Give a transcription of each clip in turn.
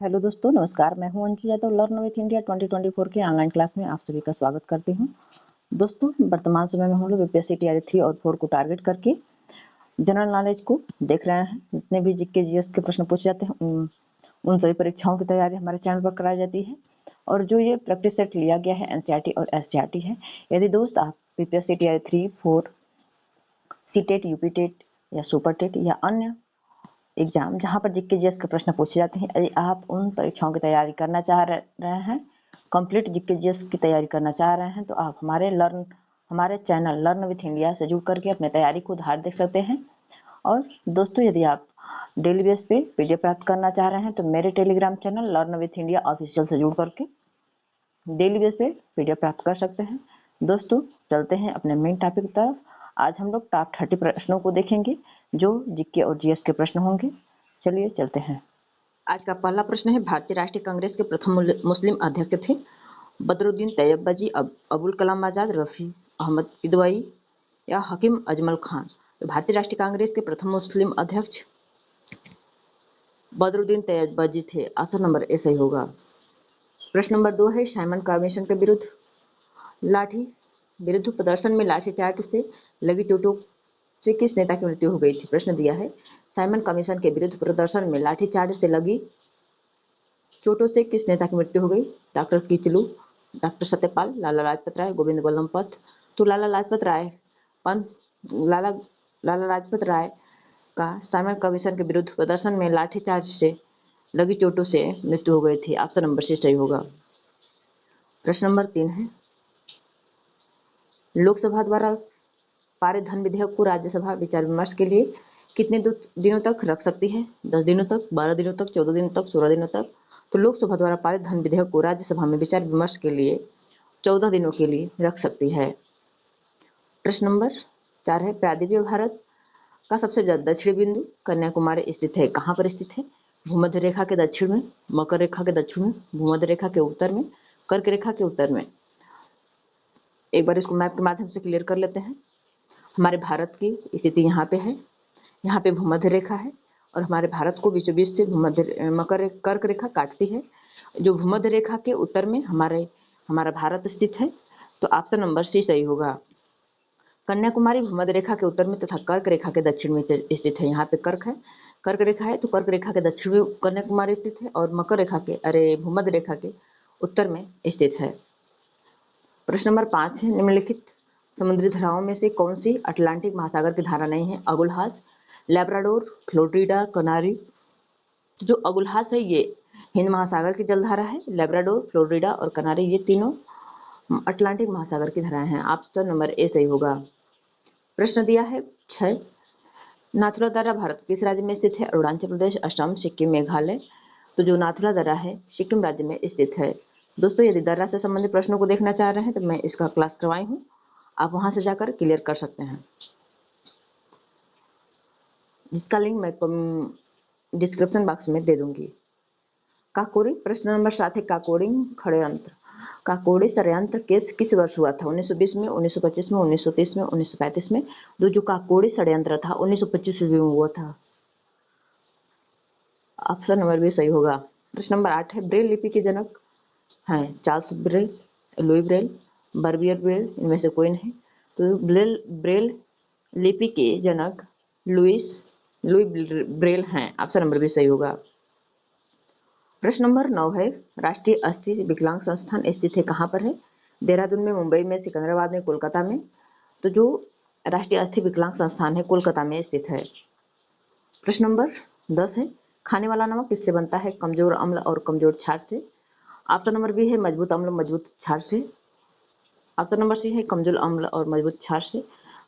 Hello दोस्तों, नमस्कार। मैं हूं Anju Yadav. Learn with India 2024 के ऑनलाइन क्लास में आप सभी का स्वागत करती हूं। दोस्तों, वर्तमान समय में हम लोग यूपीएससी टीआरई 3 और 4 को टारगेट करके जनरल नॉलेज को देख रहे हैं। जितने भी जीके जीएस के प्रश्न पूछे जाते हैं उन सभी परीक्षाओं की तैयारी हमारे चैनल पर कराई जाती है। और जो ये प्रैक्टिस सेट लिया गया है एनसीईआरटी और एससीईआरटी है, यदि दोस्त आप यूपीएससी टीआरई 3, 4, सीटेट, यूपीटेट या सुपर टेट या अन्य एग्जाम जहां पर जीके जीएस के प्रश्न पूछे जाते हैं, यदि आप उन परीक्षाओं की तैयारी करना चाह रहे हैं, कंप्लीट जीके जीएस की तैयारी करना चाह रहे हैं, तो आप हमारे चैनल लर्न विथ इंडिया से जुड़ करके अपनी तैयारी को उधार देख सकते हैं। और दोस्तों, यदि आप डेली बेस पे पीडीएफ प्राप्त करना चाह रहे हैं तो मेरे Telegram channel learn with India official से जुड़ करके डेली बेस पे पीडीएफ प्राप्त कर सकते हैं। दोस्तों, चलते हैं अपने मेन टॉपिक की तरफ। आज हम लोग टॉप 30 प्रश्नों को देखेंगे जो जीके और जीएस के प्रश्न होंगे। चलिए चलते हैं। आज का पहला प्रश्न है, भारतीय राष्ट्रीय कांग्रेस के प्रथम मुस्लिम अध्यक्ष थे बदरुद्दीन तैयबबाजी, अबुल कलाम आजाद, रफी अहमद किदवई या हकीम अजमल खान। तो भारतीय राष्ट्रीय कांग्रेस के प्रथम मुस्लिम अध्यक्ष बदरुद्दीन तैयबबाजी थे। ऑप्शन नंबर ए सही होगा। प्रश्न नंबर 2 है, साइमन कमीशन के विरुद्ध प्रदर्शन में लाठीचार्ज से लगी चोटों से किस नेता की मृत्यु हो गई थी। प्रश्न दिया है, साइमन कमीशन के विरुद्ध प्रदर्शन में लाठीचार्ज से लगी चोटों से किस नेता की मृत्यु हो गई। Doctor Kitchlu, doctor Satyapal, Lala Lajpat Rai, Govind Ballabh Pant. तो लाला लाजपत राय का साइमन कमीशन के विरुद्ध प्रदर्शन में लाठीचार्ज से लगी चोटों से मृत्यु हो गई थी। ऑप्शन नंबर सी सही होगा। प्रश्न नंबर 3 है, लोकसभा द्वारा पारित धन विधेयक को राज्यसभा विचार विमर्श के लिए कितने दिनों तक रख सकती है। 10 दिनों तक, 12 दिनों तक, 14 दिनों तक, 16 दिनों तक। तो लोकसभा द्वारा पारित धन विधेयक को राज्यसभा में विचार विमर्श के लिए 14 दिनों के लिए रख सकती है। प्रश्न नंबर 4 है, प्रायद्वीपीय भारत का सबसे दक्षिणी बिंदु कन्याकुमारी स्थित है। कहाँ पर स्थित है। भूमध्य रेखा के दक्षिण में, मकर रेखा के दक्षिण में, भूमध्य रेखा के उत्तर में, कर्क रेखा के उत्तर में। एक बार इसको मैप के माध्यम से क्लियर कर लेते हैं। हमारे भारत की स्थिति यहाँ पे है, यहाँ पे भूमध्य रेखा है और हमारे भारत को बीचों बीच से कर्क रेखा काटती है। जो भूमध्य रेखा के उत्तर में हमारा भारत स्थित है। तो ऑप्शन नंबर सी सही होगा। कन्याकुमारी भूमध्य रेखा के उत्तर में तथा कर्क रेखा के दक्षिण में स्थित है। यहाँ पे कर्क रेखा है, तो कर्क रेखा के दक्षिण में कन्याकुमारी स्थित है और भूमध्य रेखा के उत्तर में स्थित है। प्रश्न नंबर 5 है, निम्नलिखित समुद्री धाराओं में से कौन सी अटलांटिक महासागर की धारा नहीं है। अगुलहास, लैब्राडोर, फ्लोरिडा, कनारी। जो अगुलहास है ये हिंद महासागर की जलधारा है। लैब्राडोर, फ्लोरिडा और कनारी ये तीनों अटलांटिक महासागर की धाराएं हैं। ऑप्शन नंबर ए सही होगा। प्रश्न दिया है 6, नाथुला दर्रा भारत किस राज्य में स्थित है। अरुणाचल प्रदेश, असम, सिक्किम, मेघालय। तो जो नाथुला दर्रा है सिक्किम राज्य में स्थित है। दोस्तों, यदि दर्रा से संबंधित प्रश्नों को देखना चाह रहे हैं तो मैं इसका क्लास करवाई हूँ, आप वहां से जाकर क्लियर कर सकते हैं, जिसका लिंक मैं डिस्क्रिप्शन बॉक्स में दे दूंगी। काकोरी, प्रश्न नंबर 7 है, काकोड़ी षड्यंत्र केस किस वर्ष हुआ था। 1920 में, 1925 में, 1930 में, 1935 में। जो काकोड़ी षड्यंत्र था 1925 में हुआ था। ऑप्शन नंबर बी सही होगा। प्रश्न नंबर 8 है, ब्रेल लिपि के जनक हैं Charles Braille, Louis Braille, Barbier Braille, इनमें से कोई नहीं। तो ब्रेल लिपि के जनक लुई ब्रेल हैं। ऑप्शन नंबर बी सही होगा। प्रश्न नंबर 9 है, राष्ट्रीय अस्थि विकलांग संस्थान स्थित है कहाँ पर है। देहरादून में, मुंबई में, सिकंदराबाद में, कोलकाता में। तो जो राष्ट्रीय अस्थि विकलांग संस्थान है कोलकाता में स्थित है। प्रश्न नंबर 10 है, खाने वाला नमक किससे बनता है। कमजोर अम्ल और कमजोर क्षार से। ऑप्शन नंबर बी है मजबूत अम्ल मजबूत क्षार से। ऑप्शन नंबर सी है कमजोर अम्ल और मजबूत क्षार से।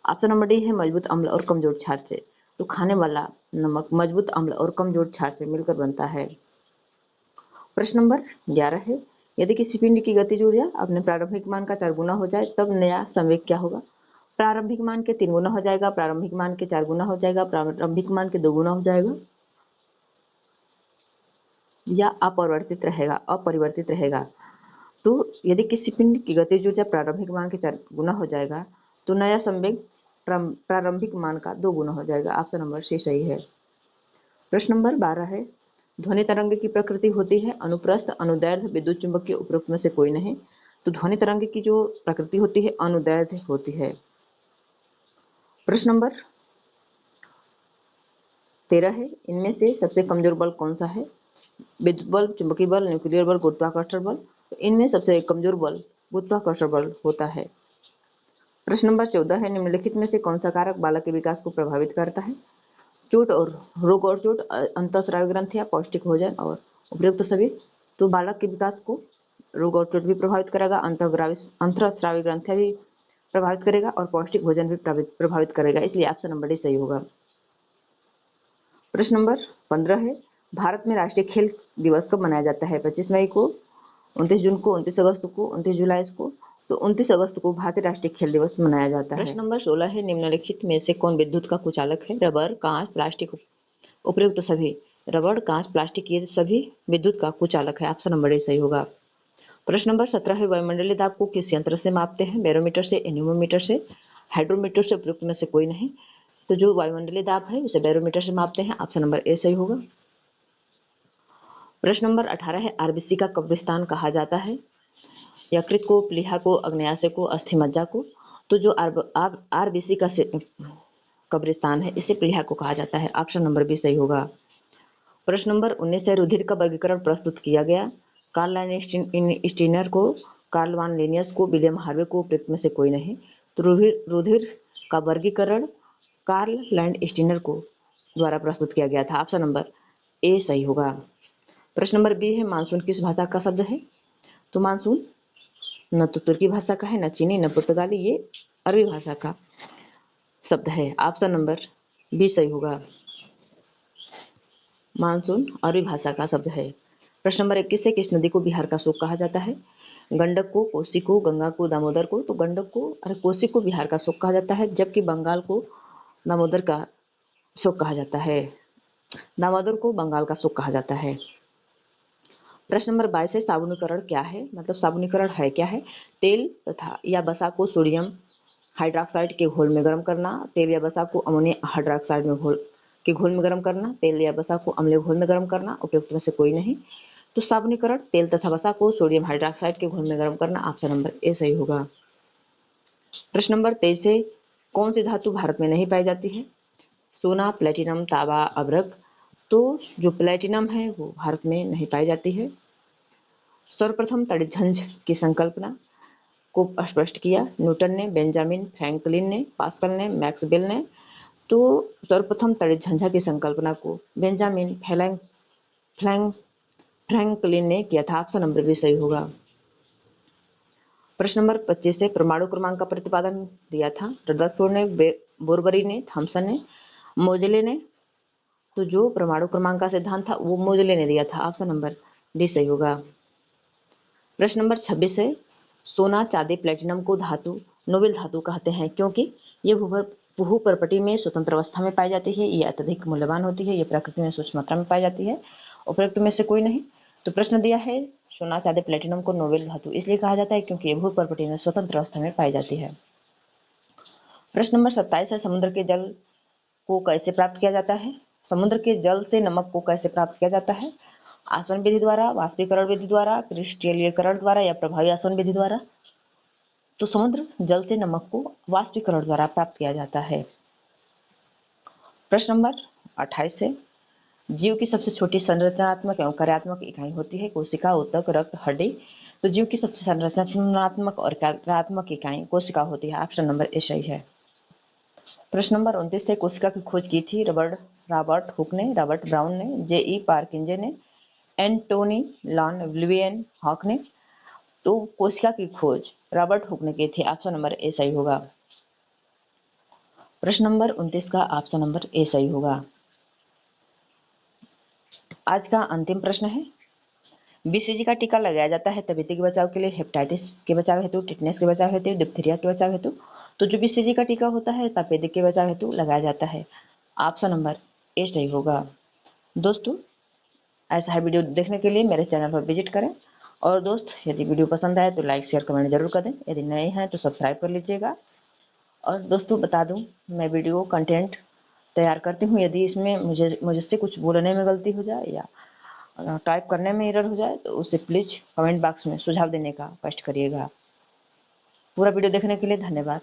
ऑप्शन नंबर डी है मजबूत अम्ल और कमजोर क्षार से। तो खाने वाला नमक मजबूत अम्ल और कमजोर क्षार से मिलकर बनता है। प्रश्न नंबर 11 है, यदि किसी पिंड की गतिज ऊर्जा अपने प्रारंभिक मान का 4 गुना हो जाए तब नया संवेग क्या होगा। प्रारंभिक मान के 3 गुना हो जाएगा, प्रारंभिक मान के 4 गुना हो जाएगा, प्रारंभिक मान के 2 गुना हो जाएगा या अपरिवर्तित रहेगा। तो यदि किसी पिंड की गतिज ऊर्जा प्रारंभिक मान के 4 गुना हो जाएगा तो नया संवेग प्रारंभिक मान का 2 गुना हो जाएगा। ऑप्शन नंबर सी सही है। प्रश्न नंबर 12 है, ध्वनि तरंग की प्रकृति होती है अनुप्रस्थ, अनुदैर्ध्य, विद्युत चुंबकीय, उपरोक्त में से कोई नहीं। तो ध्वनि तरंग की जो प्रकृति होती है अनुदैर्ध्य होती है। प्रश्न नंबर 13 है, इनमें से सबसे कमजोर बल कौन सा है? विद्युत बल, चुंबकीय बल, न्यूक्लियर बल, गुरुत्वाकर्षण बल। तो इनमें सबसे कमजोर बल गुरुत्वाकर्षण बल होता है। प्रश्न नंबर 14 है, निम्नलिखित में से कौन सा कारक बालक के विकास को प्रभावित करता है? चोट और रोग और चोट, अंतःस्रावी ग्रंथियां, पौष्टिक भोजन और उपयुक्त सभी। तो बालक के विकास को रोग और चोट भी प्रभावित करेगा, अंतःस्रावी ग्रंथियां भी प्रभावित करेगा और पौष्टिक भोजन भी प्रभावित करेगा, इसलिए ऑप्शन नंबर डी सही होगा। प्रश्न नंबर 15 है, भारत में राष्ट्रीय खेल दिवस कब मनाया जाता है? 25 मई को, 29 जून को, 29 अगस्त को, 29 जुलाई को। तो 29 अगस्त को भारतीय राष्ट्रीय खेल दिवस मनाया जाता है। प्रश्न नंबर 16 है, निम्नलिखित में से कौन विद्युत का कुचालक है? रबर, कांच, प्लास्टिक, उपयुक्त सभी। रबर, कांच, प्लास्टिक ये सभी विद्युत का कुचालक है, ऑप्शन नंबर ए सही होगा। प्रश्न नंबर 17 है, वायुमंडलीय दाब को किस यंत्र से मापते हैं? बैरोमीटर से, एनीमोमीटर से, हाइड्रोमीटर से, उपयुक्त में से कोई नहीं। तो जो वायुमंडलीय दाब है उसे बैरोमीटर से मापते हैं, ऑप्शन नंबर ए सही होगा। प्रश्न नंबर 18 है, आरबीसी का कब्रिस्तान कहा जाता है? यकृत को, प्लीहा को, अग्न्याशय को, अस्थि मज्जा को। तो जो आरबीसी का कब्रिस्तान है इसे प्लीहा को कहा जाता है, ऑप्शन नंबर बी सही होगा। प्रश्न नंबर 19 है, रुधिर का वर्गीकरण प्रस्तुत किया गया? कार्ल लैंड स्टीनर को, कार्ल वान लिनियस को, विलियम हार्वे को, उपयुक्त में से कोई नहीं। तो रुधिर का वर्गीकरण कार्ल लैंड स्टीनर को द्वारा प्रस्तुत किया गया था, ऑप्शन नंबर ए सही होगा। प्रश्न नंबर बी है, मानसून किस भाषा का शब्द है? तो मानसून न तो तुर्की भाषा का है, न चीनी, न पुर्तगाली, ये अरबी भाषा का शब्द है, ऑप्शन नंबर बी सही होगा। मानसून अरबी भाषा का शब्द है। प्रश्न नंबर 21 है, किस नदी को बिहार का शोक कहा जाता है? गंडक को, कोसी को, गंगा को, दामोदर को। तो गंडक को और कोसी को बिहार का शोक कहा जाता है, जबकि बंगाल को दामोदर का शोक कहा जाता है। दामोदर को बंगाल का शोक कहा जाता है। प्रश्न नंबर 22 है, साबुनीकरण क्या है? मतलब साबुनीकरण है क्या है? तेल तथा या बसा को सोडियम हाइड्रोक्साइड के घोल में गर्म करना, तेल या बसा को अमोनियम हाइड्रोक्साइड में घोल में गर्म करना, तेल या बसा को अम्लीय घोल में गर्म करना, उपयुक्त में से कोई नहीं। तो साबुनीकरण तेल तथा वसा को सोडियम हाइड्रोक्साइड के घोल में गर्म करना, ऑप्शन नंबर ए सही होगा। प्रश्न नंबर 23 है, कौन सी धातु भारत में नहीं पाई जाती है? सोना, प्लेटिनम, तांबा, अभ्रक। तो जो प्लेटिनम है वो भारत में नहीं पाई जाती है। सर्वप्रथम तड़िझंझ की संकल्पना को स्पष्ट किया न्यूटन ने, बेंजामिन फ्रैंकलिन ने, पास्कल ने, मैक्सवेल ने। तो सर्वप्रथम तड़िझंझा की संकल्पना को बेंजामिन फ्रैंकलिन ने किया था, ऑप्शन नंबर बी सही होगा। प्रश्न नंबर 25 से परमाणु क्रमांक का प्रतिपादन दिया था? रदरफोर्ड ने, बोरबरी ने, थॉमसन ने, मोजले ने। तो जो परमाणु क्रमांक का सिद्धांत था वो मोजले ने दिया था, ऑप्शन नंबर डी सही होगा। प्रश्न नंबर 26 है, सोना, चांदी, प्लेटिनम को नोबेल धातु कहते हैं क्योंकि ये भूपर्पटी में स्वतंत्र अवस्था में पाई जाती है, ये अत्यधिक मूल्यवान होती है, ये प्रकृति में सूक्ष्म मात्रा में पाई जाती है, उपयुक्त में से कोई नहीं। तो प्रश्न दिया है, सोना, चांदी, प्लेटिनम को नोबेल धातु इसलिए कहा जाता है क्योंकि ये भूपर्पटी में स्वतंत्र अवस्था में पाई जाती है। प्रश्न नंबर 27 है, समुद्र के जल को कैसे प्राप्त किया जाता है? समुद्र के जल से नमक को कैसे प्राप्त किया जाता है? आसवन विधि द्वारा, वाष्पीकरण विधि द्वारा, क्रिस्टलीकरण द्वारा या प्रभावी आसवन विधि द्वारा। तो समुद्र जल से नमक को वाष्पीकरण द्वारा प्राप्त किया जाता है। प्रश्न नंबर 28 है, जीव की सबसे छोटी संरचनात्मक एवं कार्यात्मक इकाई होती है? कोशिका, ऊतक, रक्त, हड्डी। तो जीव की सबसे संरचनात्मक और कार्यात्मक इकाई कोशिका होती है, ऑप्शन नंबर ए सही है। प्रश्न नंबर 29 से कोशिका की खोज की थी रॉबर्ट हुक ने, रॉबर्ट ब्राउन ने, जे.ई. पार्किंजे ने, एंटोनी लॉन विलियम हॉक ने। तो कोशिका की खोज रॉबर्ट हुक ने की थी, ऑप्शन नंबर ए सही होगा। प्रश्न नंबर 29 का ऑप्शन नंबर ए सही होगा। आज का अंतिम प्रश्न है, बीसीजी का टीका लगाया जाता है तपेदिक के बचाव के लिए, हेपेटाइटिस के बचाव हेतु, टिटनेस के बचाव हेतु, डिप्थीरिया के बचाव हेतु। तो जो बीसीजी का टीका होता है तपेदिक के बचाव हेतु लगाया जाता है, ऑप्शन नंबर ए सही होगा। दोस्तों, ऐसा है वीडियो देखने के लिए मेरे चैनल पर विजिट करें, और दोस्त यदि वीडियो पसंद आए तो लाइक शेयर कमेंट जरूर कर दें, यदि नए हैं तो सब्सक्राइब कर लीजिएगा। और दोस्तों बता दूं, मैं वीडियो कंटेंट तैयार करती हूँ, यदि इसमें मुझसे कुछ बोलने में गलती हो जाए या टाइप करने में एरर हो जाए तो उसे प्लीज़ कमेंट बॉक्स में सुझाव देने का कष्ट करिएगा। पूरा वीडियो देखने के लिए धन्यवाद।